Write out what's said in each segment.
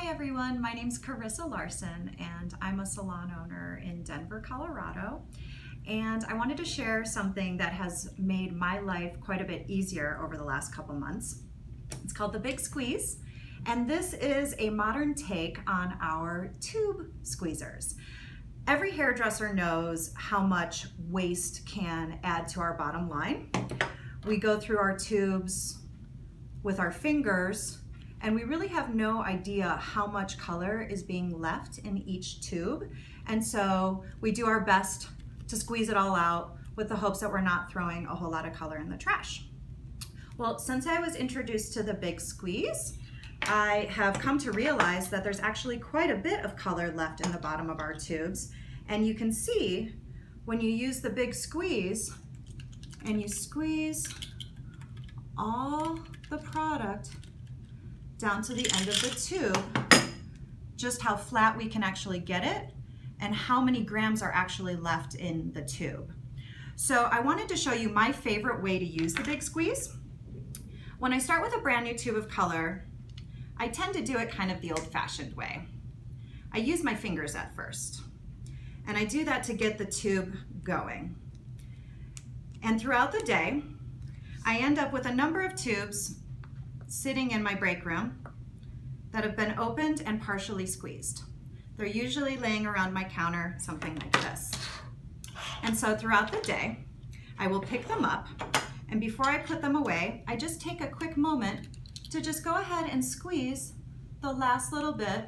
Hi everyone, my name's Carissa Larson and I'm a salon owner in Denver, Colorado. And I wanted to share something that has made my life quite a bit easier over the last couple months. It's called the Big Squeeze. And this is a modern take on our tube squeezers. Every hairdresser knows how much waste can add to our bottom line. We go through our tubes with our fingers and we really have no idea how much color is being left in each tube. And so we do our best to squeeze it all out with the hopes that we're not throwing a whole lot of color in the trash. Well, since I was introduced to the Big Squeeze, I have come to realize that there's actually quite a bit of color left in the bottom of our tubes. And you can see when you use the Big Squeeze and you squeeze all the product down to the end of the tube, just how flat we can actually get it and how many grams are actually left in the tube. So I wanted to show you my favorite way to use the Big Squeeze. When I start with a brand new tube of color, I tend to do it kind of the old-fashioned way. I use my fingers at first, and I do that to get the tube going. And throughout the day, I end up with a number of tubes sitting in my break room that have been opened and partially squeezed. They're usually laying around my counter, something like this. And so throughout the day, I will pick them up, and before I put them away, I just take a quick moment to just go ahead and squeeze the last little bit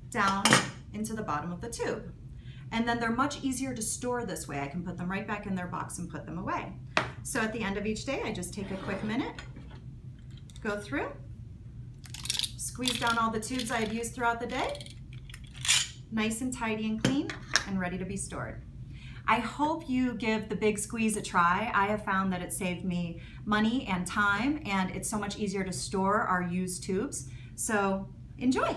down into the bottom of the tube. And then they're much easier to store this way. I can put them right back in their box and put them away. So at the end of each day, I just take a quick minute, go through, squeeze down all the tubes I had used throughout the day, nice and tidy and clean and ready to be stored. I hope you give the Big Squeeze a try. I have found that it saved me money and time, and it's so much easier to store our used tubes. So enjoy.